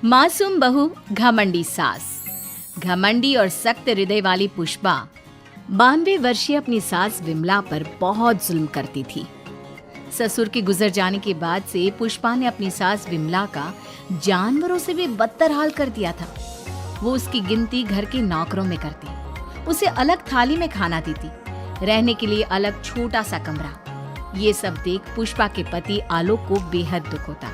मासूम बहू घमंडी सास। घमंडी और सख्त हृदय वाली पुष्पा 92 वर्षीय अपनी सास विमला पर बहुत जुल्म करती थी। ससुर के गुजर जाने के बाद से पुष्पा ने अपनी सास विमला का जानवरों से भी बदतर हाल कर दिया था। वो उसकी गिनती घर के नौकरों में करती, उसे अलग थाली में खाना देती, रहने के लिए अलग छोटा सा कमरा। ये सब देख पुष्पा के पति आलोक को बेहद दुख होता,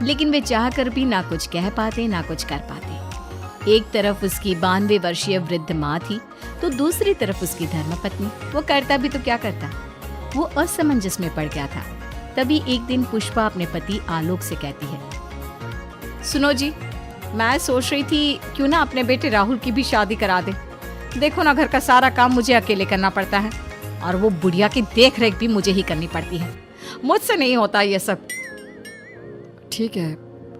लेकिन वे चाहकर भी ना कुछ कह पाते ना कुछ कर पाते। एक तरफ उसकी 92 वर्षीय वृद्ध माँ थी, तो दूसरी तरफ उसकी धर्मपत्नी। वो करता भी तो क्या करता, वो असमंजस में पड़ गया था। तभी एक दिन पुष्पा अपने पति आलोक से कहती है, सुनो जी, मैं सोच रही थी क्यों ना अपने बेटे राहुल की भी शादी करा दे। देखो ना, घर का सारा काम मुझे अकेले करना पड़ता है और वो बुढ़िया की देख रेख भी मुझे ही करनी पड़ती है। मुझसे नहीं होता ये सब। ठीक है,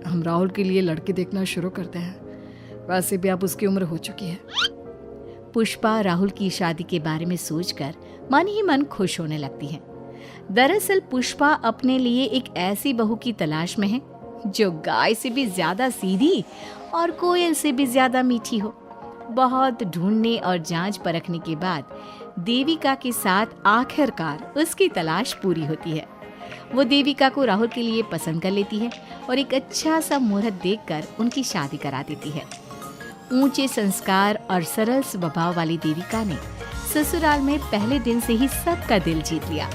हम राहुल के लिए लड़के देखना शुरू करते हैं। वैसे भी अब उसकी उम्र हो चुकी है। पुष्पा राहुल की शादी के बारे में सोचकर मन ही मन खुश होने लगती है। दरअसल पुष्पा अपने लिए एक ऐसी बहू की तलाश में है जो गाय से भी ज्यादा सीधी और कोयल से भी ज्यादा मीठी हो। बहुत ढूंढने और जांच परखने के बाद देविका के साथ आखिरकार उसकी तलाश पूरी होती है। वो देविका को राहुल के लिए पसंद कर लेती है और एक अच्छा सा मुहूर्त देखकर उनकी शादी करा देती है। ऊंचे संस्कार और सरल स्वभाव वाली देविका ने ससुराल में पहले दिन से ही सबका दिल जीत लिया।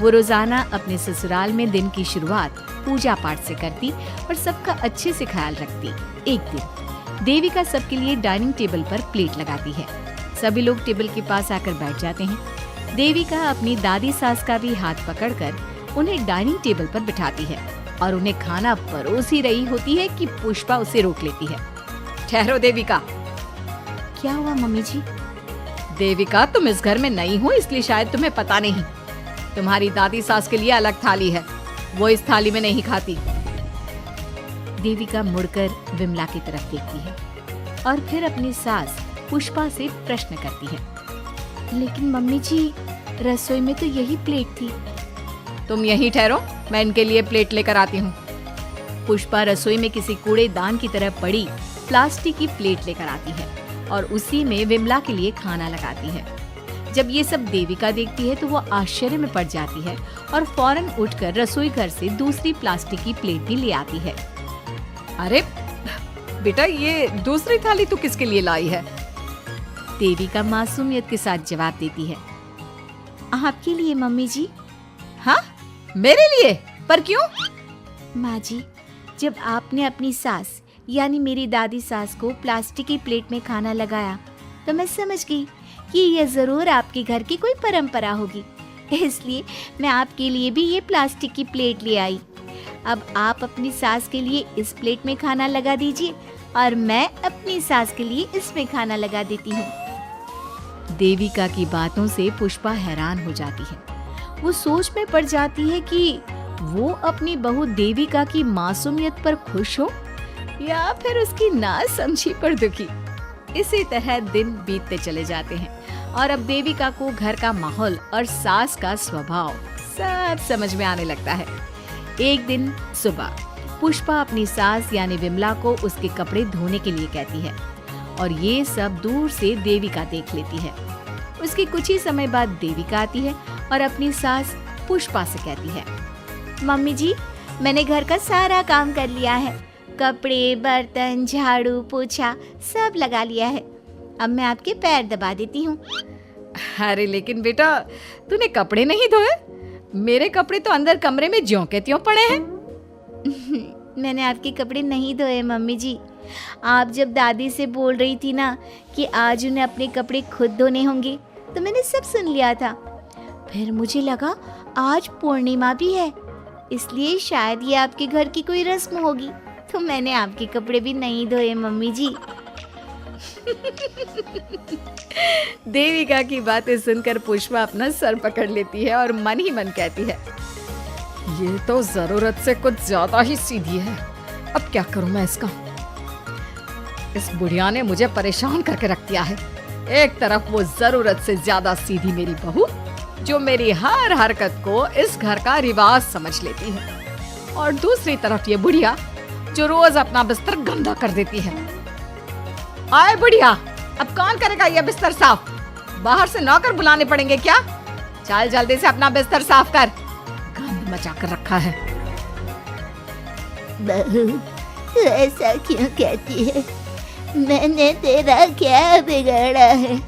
वो रोजाना अपने ससुराल में दिन की शुरुआत पूजा पाठ से करती और सबका अच्छे से ख्याल रखती। एक दिन देविका सबके लिए डाइनिंग टेबल पर प्लेट लगाती है। सभी लोग टेबल के पास आकर बैठ जाते हैं। देविका अपनी दादी सास का भी हाथ पकड़कर उन्हें डाइनिंग टेबल पर बिठाती है और उन्हें खाना परोस ही रही होती है कि पुष्पा उसे रोक लेती है। ठहरो देविका। क्या हुआ मम्मी जी? देविका, तुम इस घर में नई हो इसलिए शायद तुम्हें पता नहीं। तुम्हारी दादी सास के लिए अलग थाली है, वो इस थाली में नहीं खाती। देविका मुड़कर विमला की तरफ देखती है और फिर अपनी सास पुष्पा से प्रश्न करती है, लेकिन मम्मी जी, रसोई में तो यही प्लेट थी। तुम यहीं ठहरो, मैं इनके लिए प्लेट लेकर आती हूँ। पुष्पा रसोई में किसी कूड़ेदान की तरह पड़ी प्लास्टिक की प्लेट लेकर आती है और उसी में विमला के लिए खाना लगाती है। जब ये सब देविका देखती है तो वो आश्चर्य में पड़ जाती है और फौरन उठकर रसोई घर से दूसरी प्लास्टिक की प्लेट भी ले आती है। अरे बेटा, ये दूसरी थाली तू किसके लिए लाई है? देविका मासूमियत के साथ जवाब देती है, आपके लिए मम्मी जी। हाँ, मेरे लिए? पर क्यों? माँ जी, जब आपने अपनी सास यानी मेरी दादी सास को प्लास्टिक की प्लेट में खाना लगाया तो मैं समझ गई कि यह जरूर आपके घर की कोई परंपरा होगी, इसलिए मैं आपके लिए भी ये प्लास्टिक की प्लेट ले आई। अब आप अपनी सास के लिए इस प्लेट में खाना लगा दीजिए और मैं अपनी सास के लिए इसमें खाना लगा देती हूँ। देविका की बातों से पुष्पा हैरान हो जाती है। वो सोच में पड़ जाती है कि वो अपनी बहू देविका की मासूमियत पर खुश हो या फिर उसकी नासमझी पर दुखी। इसी तरह दिन बीतते चले जाते हैं और अब देविका को घर का माहौल और सास का स्वभाव सब समझ में आने लगता है। एक दिन सुबह पुष्पा अपनी सास यानी विमला को उसके कपड़े धोने के लिए कहती है और ये सब दूर से देविका देख लेती है। उसके कुछ ही समय बाद देविका आती है और अपनी सास पुष्पा से कहती है, मम्मी जी, मैंने घर का सारा काम कर लिया है। कपड़े, बर्तन, झाड़ू, पोछा सब लगा लिया है। अब मैं आपके पैर दबा देती हूँ। अरे लेकिन बेटा, तूने कपड़े नहीं धोए? मेरे कपड़े तो अंदर कमरे में ज्यों के त्यों पड़े हैं। मैंने आपके कपड़े नहीं धोए मम्मी जी। आप जब दादी से बोल रही थी ना कि आज उन्हें अपने कपड़े खुद धोने होंगे, तो मैंने सब सुन लिया था। फिर मुझे लगा आज पूर्णिमा भी है, इसलिए शायद ये आपके घर की कोई रस्म होगी, तो मैंने आपके कपड़े भी नहीं धोए मम्मी जी। देविका की बातें सुनकर पुष्पा अपना सर पकड़ लेती है और मन ही मन कहती है, ये तो जरूरत से कुछ ज्यादा ही सीधी है। अब क्या करूं मैं इसका? इस बुढ़िया ने मुझे परेशान करके रख दिया है। एक तरफ वो जरूरत से ज्यादा सीधी मेरी बहू, जो मेरी हर हरकत को इस घर का रिवाज समझ लेती है, और दूसरी तरफ ये बुढ़िया जो रोज अपना बिस्तर गंदा कर देती है। आए बुढ़िया, अब कौन करेगा ये बिस्तर साफ? बाहर से नौकर बुलाने पड़ेंगे क्या? चल जल्दी से अपना बिस्तर साफ कर, गंद मचा कर रखा है। बहू, तू ऐसा क्यों कहती है? मैंने तेरा क्या बिगाड़ा है?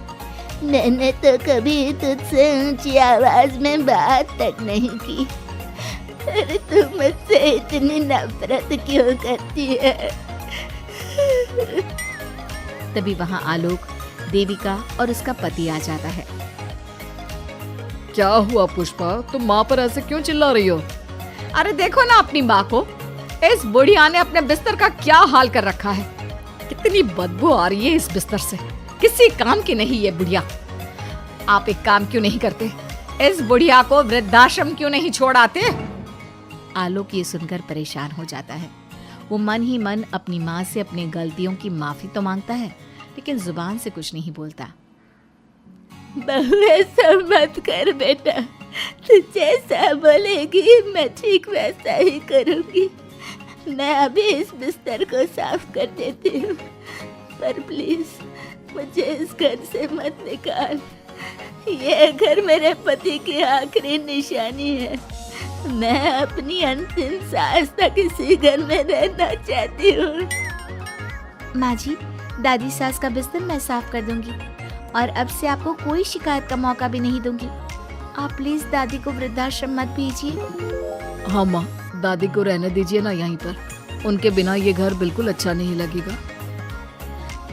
मैंने तो कभी तुझसे ऊंची आवाज में बात तक नहीं की, फिर तू मुझसे इतनी नफरत क्यों करती है? तभी वहाँ आलोक, देविका और उसका पति आ जाता है। क्या हुआ पुष्पा, तुम माँ पर ऐसे क्यों चिल्ला रही हो? अरे देखो ना अपनी माँ को, इस बुढ़िया ने अपने बिस्तर का क्या हाल कर रखा है। कितनी बदबू आ रही है इस बिस्तर से, किसी काम की नहीं ये बुढ़िया। आप एक काम क्यों नहीं करते, इस बुढ़िया को वृद्धाश्रम क्यों नहीं छोड़ आते? आलोक ये सुनकर परेशान हो जाता है। वो मन ही मन अपनी माँ से अपनी गलतियों की माफी तो मांगता है, लेकिन जुबान से कुछ नहीं बोलता। बहू, ऐसा मत कर बेटा, तू जैसा बोलेगी मैं ठीक वैसा ही करूंगी। मैं अभी इस बिस्तर को साफ कर देती हूँ, पर प्लीज मुझे इस घर से मत निकाल। ये घर मेरे पति की आखिरी निशानी है। मैं अपनी अंतिम सांस तक इसी घर में रहना चाहती हूँ। माँ जी, दादी सास का बिस्तर मैं साफ कर दूंगी और अब से आपको कोई शिकायत का मौका भी नहीं दूंगी। आप प्लीज दादी को वृद्धाश्रम मत भेजिए। हाँ माँ, दादी को रहने दीजिए ना यहीं पर, उनके बिना ये घर बिल्कुल अच्छा नहीं लगेगा।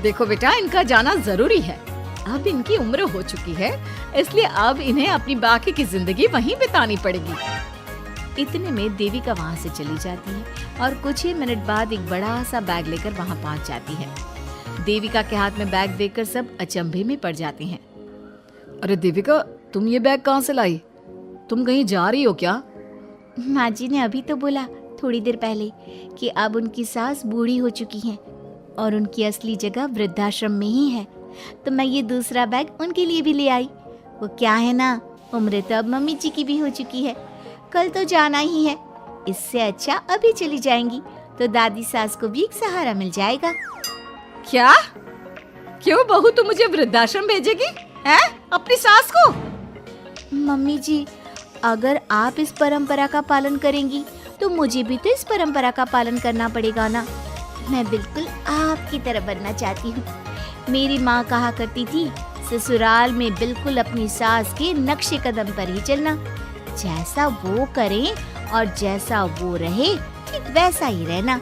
देखो बेटा, इनका जाना जरूरी है, अब इनकी उम्र हो चुकी है, इसलिए अब इन्हें अपनी बाकी की जिंदगी वहीं बितानी पड़ेगी। इतने में देविका वहाँ से चली जाती है और कुछ ही मिनट बाद एक बड़ा सा बैग लेकर वहाँ पहुँच जाती है। देविका के हाथ में बैग देखकर सब अचंभे में पड़ जाते हैं। अरे देविका, तुम ये बैग कहाँ से लाई? तुम कहीं जा रही हो क्या? माँ जी ने अभी तो बोला थोड़ी देर पहले कि अब उनकी सास बूढ़ी हो चुकी हैं और उनकी असली जगह वृद्धाश्रम में ही है, तो मैं ये दूसरा बैग उनके लिए भी ले आई। वो क्या है ना, उम्र तो अब मम्मी जी की भी हो चुकी है, कल तो जाना ही है। इससे अच्छा अभी चली जाएंगी तो दादी सास को भी एक सहारा मिल जाएगा। क्या? क्यों बहू, तू मुझे वृद्धाश्रम भेजेगी हैं? अपनी सास को? मम्मी जी, अगर आप इस परंपरा का पालन करेंगी तो मुझे भी तो इस परंपरा का पालन करना पड़ेगा ना। मैं बिल्कुल आपकी तरह बनना चाहती हूँ। मेरी माँ कहा करती थी, ससुराल में बिल्कुल अपनी सास के नक्शे कदम पर ही चलना। जैसा वो करें और जैसा वो रहे, ठीक वैसा ही रहना।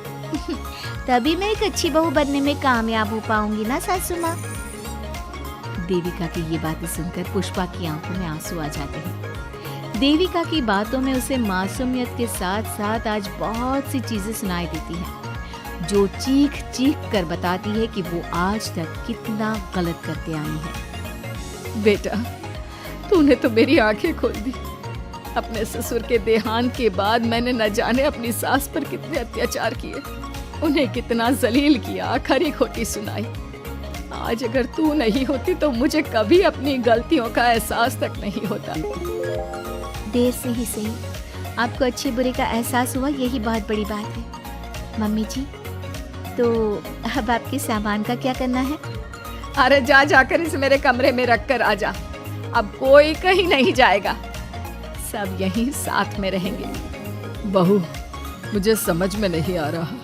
तभी मैं एक अच्छी बहू बनने में कामयाब हो पाऊंगी ना सासू माँ। देविका की ये बातें सुनकर पुष्पा की आंखों में आंसू आ जाते हैं। देविका की बातों में उसे मासूमियत के साथ साथ आज बहुत सी चीजें सुनाई देती हैं, जो चीख चीख कर बताती है कि वो आज तक कितना गलत करते आई है। बेटा, तूने तो मेरी आंखें खोल दी। अपने ससुर के देहांत के बाद मैंने न जाने अपनी सास पर कितने अत्याचार किए, उन्हें कितना जलील किया, खरी खोटी सुनाई। आज अगर तू नहीं होती तो मुझे कभी अपनी गलतियों का एहसास तक नहीं होता। देर से ही सही, आपको अच्छे बुरे का एहसास हुआ, यही बहुत बड़ी बात है। मम्मी जी, तो अब आपके सामान का क्या करना है? अरे जा जाकर इसे मेरे कमरे में रख कर आजा। अब कोई कहीं नहीं जाएगा, सब यहीं साथ में रहेंगे। बहू, मुझे समझ में नहीं आ रहा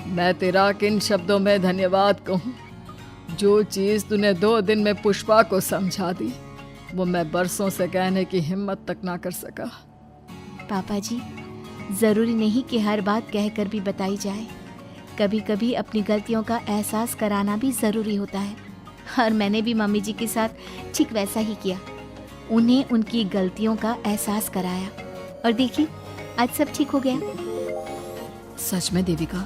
मैं तेरा किन शब्दों में धन्यवाद कहूँ। जो चीज़ तूने 2 दिन में पुष्पा को समझा दी, वो मैं बरसों से कहने की हिम्मत तक ना कर सका। पापा जी, जरूरी नहीं कि हर बात कहकर भी बताई जाए, कभी कभी अपनी गलतियों का एहसास कराना भी जरूरी होता है। और मैंने भी मम्मी जी के साथ ठीक वैसा ही किया, उन्हें उनकी गलतियों का एहसास कराया और देखिए आज सब ठीक हो गया। सच में देविका,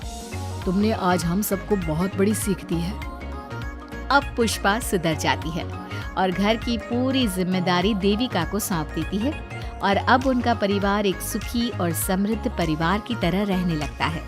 तुमने आज हम सबको बहुत बड़ी सीख दी है। अब पुष्पा सुधर जाती है और घर की पूरी जिम्मेदारी देविका को सौंप देती है और अब उनका परिवार एक सुखी और समृद्ध परिवार की तरह रहने लगता है।